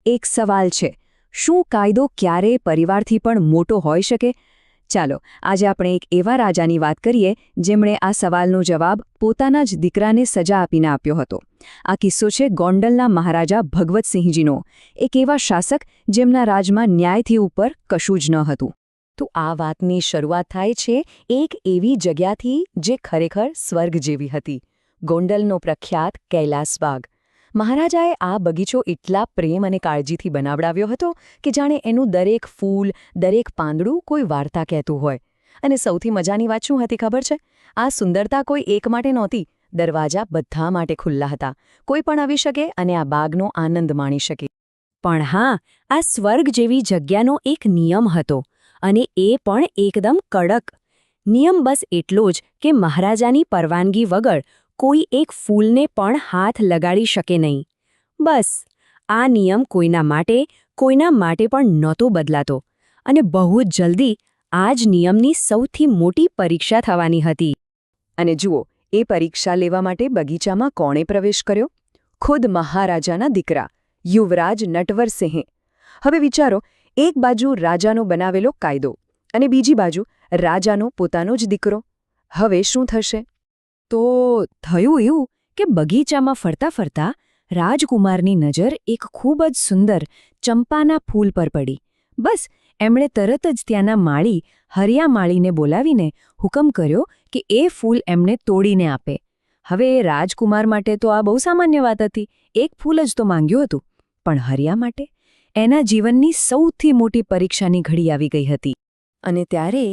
એક સવાલ છે, શું કાયદો ક્યારેય પરિવારથી પણ મોટો હોઈ શકે? ચાલો આજે આપણે એક એવા રાજાની વાત કરીએ જેમણે આ સવાલનો જવાબ પોતાના જ દીકરાને સજા આપીને આપ્યો હતો. આ કિસ્સો છે ગોંડલના મહારાજા ભગવતસિંહજીનો, એક એવા શાસક જેમના રાજમાં ન્યાયથી ઉપર કશું જ ન હતું. તો આ વાતની શરૂઆત થાય છે એક એવી જગ્યાથી જે ખરેખર સ્વર્ગ જેવી હતી, ગોંડલનો પ્રખ્યાત કૈલાસબાગ. મહારાજાએ આ બગીચો એટલા પ્રેમ અને કાળજીથી બનાવડાવ્યો હતો કે જાણે એનું દરેક ફૂલ, દરેક પાંદડું કોઈ વાર્તા કહેતું હોય. અને સૌથી મજાની વાત શું હતી ખબર છે? આ સુંદરતા કોઈ એક માટે નહોતી. દરવાજા બધા માટે ખુલ્લા હતા. કોઈ પણ આવી શકે અને આ બાગનો આનંદ માણી શકે. પણ હા, આ સ્વર્ગ જેવી જગ્યાનો એક નિયમ હતો, અને એ પણ એકદમ કડક. નિયમ બસ એટલો જ કે મહારાજાની પરવાનગી વગર કોઈ એક ફૂલને પણ હાથ લગાડી શકે નહીં. બસ આ નિયમ કોઈના માટે પણ નહોતો બદલાતો. અને બહુ જ જલ્દી આ જ નિયમની સૌથી મોટી પરીક્ષા થવાની હતી. અને જુઓ, એ પરીક્ષા લેવા માટે બગીચામાં કોણે પ્રવેશ કર્યો? ખુદ મહારાજાના દીકરા યુવરાજ નટવરસિંહે. હવે વિચારો, એક બાજુ રાજાનો બનાવેલો કાયદો અને બીજી બાજુ રાજાનો પોતાનો જ દીકરો. હવે શું થશે? તો થયું એવું કે બગીચામાં ફરતા ફરતા રાજકુમારની નજર એક ખૂબ જ સુંદર ચંપાના ફૂલ પર પડી. બસ એમણે તરત જ ત્યાંના માળી હરિયામાળીને બોલાવીને હુકમ કર્યો કે એ ફૂલ એમને તોડીને આપે. હવે રાજકુમાર માટે તો આ બહુ સામાન્ય વાત હતી. એક ફૂલ જ તો માંગ્યું હતું. પણ હરિયા માટે એના જીવનની સૌથી મોટી પરીક્ષાની ઘડી આવી ગઈ હતી. અને ત્યારે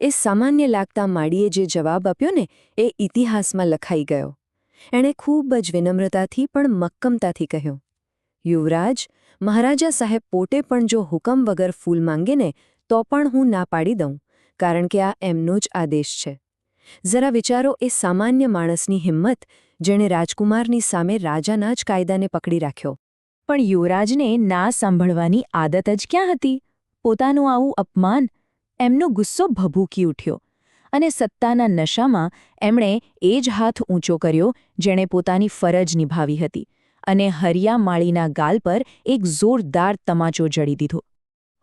એ સામાન્ય લાગતા માળીએ જે જવાબ આપ્યો ને, એ ઇતિહાસમાં લખાઈ ગયો. એણે ખૂબ જ વિનમ્રતાથી પણ મક્કમતાથી કહ્યું, યુવરાજ, મહારાજા સાહેબ પોતે પણ જો હુકમ વગર ફૂલ માંગે ને તો પણ હું ના પાડી દઉં, કારણ કે આ એમનો જ આદેશ છે. જરા વિચારો એ સામાન્ય માણસની હિંમત, જેણે રાજકુમારની સામે રાજાના જ કાયદાને પકડી રાખ્યો. પણ યુવરાજને ના સાંભળવાની આદત જ ક્યાં હતી? પોતાનું આવું અપમાન, એમનો ગુસ્સો ભભૂકી ઉઠ્યો. અને સત્તાના નશામાં એમણે એ જ હાથ ઊંચો કર્યો જેણે પોતાની ફરજ નિભાવી હતી, અને હરિયામાળીના ગાલ પર એક જોરદાર તમાચો જડી દીધો.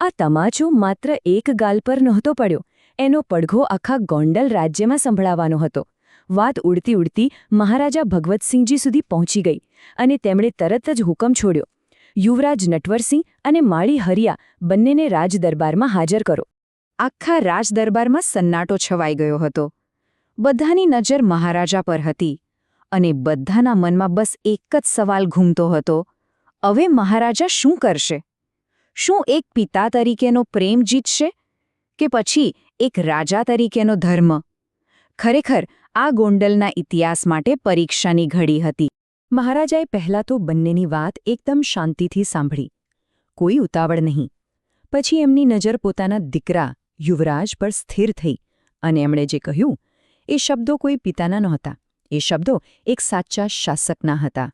આ તમાચો માત્ર એક ગાલ પર નહોતો પડ્યો, એનો પડઘો આખા ગોંડલ રાજ્યમાં સંભળાવાનો હતો. વાત ઉડતી ઉડતી મહારાજા ભગવતસિંહજી સુધી પહોંચી ગઈ, અને તેમણે તરત જ હુકમ છોડ્યો, યુવરાજ નટવરસિંહ અને માળી હરિયા બંનેને રાજદરબારમાં હાજર કરો. આખા રાજદરબારમાં સન્નાટો છવાઈ ગયો હતો. બધાની નજર મહારાજા પર હતી, અને બધાના મનમાં બસ એક જ સવાલ ઘૂમતો હતો, હવે મહારાજા શું કરશે? શું એક પિતા તરીકેનો પ્રેમ જીતશે, કે પછી એક રાજા તરીકેનો ધર્મ? ખરેખર આ ગોંડલના ઇતિહાસ માટે પરીક્ષાની ઘડી હતી. મહારાજાએ પહેલાં તો બંનેની વાત એકદમ શાંતિથી સાંભળી, કોઈ ઉતાવળ નહીં. પછી એમની નજર પોતાના દીકરા યુવરાજ પર સ્થિર થઈ, અને એમણે જે કહ્યું એ શબ્દો કોઈ પિતાના નહોતા. એ શબ્દો એક સાચા શાસકના હતા.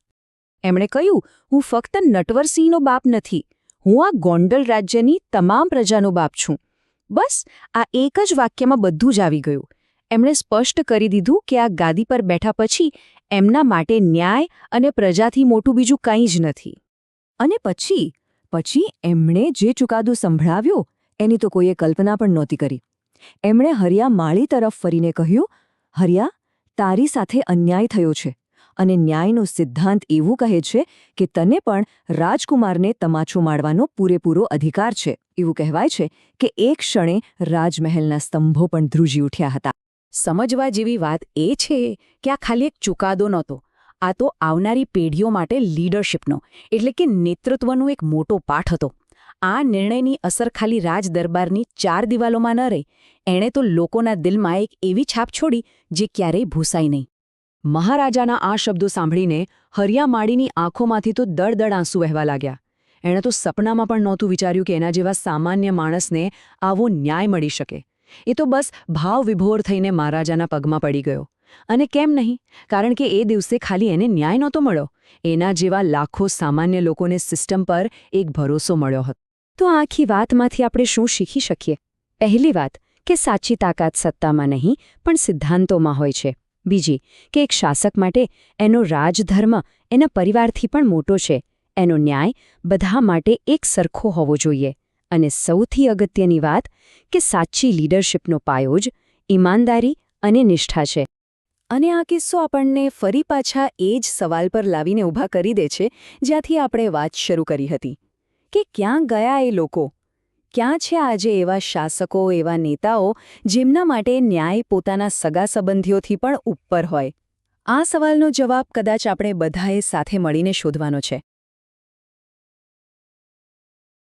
એમણે કહ્યું, હું ફક્ત નટવરસિંહનો બાપ નથી, હું આ ગોંડલ રાજ્યની તમામ પ્રજાનો બાપ છું. બસ આ એક જ વાક્યમાં બધું જ આવી ગયું. એમણે સ્પષ્ટ કરી દીધું કે આ ગાદી પર બેઠા પછી એમના માટે ન્યાય અને પ્રજાથી મોટું બીજું કંઈ જ નથી. અને પછી એમણે જે ચુકાદો સંભળાવ્યો એની તો કોઈએ કલ્પના પણ નહોતી કરી. એમણે હરિયામાળી તરફ ફરીને કહ્યું, હરિયા, તારી સાથે અન્યાય થયો છે, અને ન્યાયનો સિદ્ધાંત એવું કહે છે કે તને પણ રાજકુમારને તમાચો મારવાનો પૂરેપૂરો અધિકાર છે. એવું કહેવાય છે કે એક ક્ષણે રાજમહેલના સ્તંભો પણ ધ્રુજી ઉઠ્યા હતા. સમજવા જેવી વાત એ છે કે આ ખાલી એક ચુકાદો નહોતો, આ તો આવનારી પેઢીઓ માટે લીડરશિપનો, એટલે કે નેતૃત્વનો એક મોટો પાઠ હતો. આ નિર્ણયની અસર ખાલી રાજદરબારની 4 દિવાલોમાં ન રહી, એણે તો લોકોના દિલમાં એક એવી છાપ છોડી જે ક્યારેય ભૂસાય નહીં. મહારાજાના આ શબ્દો સાંભળીને હરિયામાળીની આંખોમાંથી તો દળદળ આંસુ વહેવા લાગ્યા. એણે તો સપનામાં પણ નહોતું વિચાર્યું કે એના જેવા સામાન્ય માણસને આવો ન્યાય મળી શકે. એ તો બસ ભાવવિભોર થઈને મહારાજાના પગમાં પડી ગયો. અને કેમ નહીં? કારણ કે એ દિવસે ખાલી એને ન્યાય નહોતો મળ્યો, એના જેવા લાખો સામાન્ય લોકોને સિસ્ટમ પર એક ભરોસો મળ્યો હતો. તો આખી વાતમાંથી આપણે શું શીખી શકીએ? પહેલી વાત કે સાચી તાકાત સત્તામાં નહીં પણ સિદ્ધાંતોમાં હોય છે. બીજી કે એક શાસક માટે એનો રાજધર્મ એના પરિવારથી પણ મોટો છે, એનો ન્યાય બધા માટે એક સરખો હોવો જોઈએ અને સૌથી અગત્યની વાત કે સાચી લીડરશિપનો પાયો જ ઈમાનદારી અને નિષ્ઠા છે. અને આ કિસ્સો આપણને ફરી પાછા એ જ સવાલ પર લાવીને ઊભા કરી દે છે જ્યાંથી આપણે વાત શરૂ કરી હતી કે ક્યાં ગયા એ લોકો? ક્યાં છે આજે એવા શાસકો, એવા નેતાઓ જેમના માટે ન્યાય પોતાના સગા સંબંધીઓથી પણ ઉપર હોય? આ સવાલનો જવાબ કદાચ આપણે બધાએ સાથે મળીને શોધવાનો છે.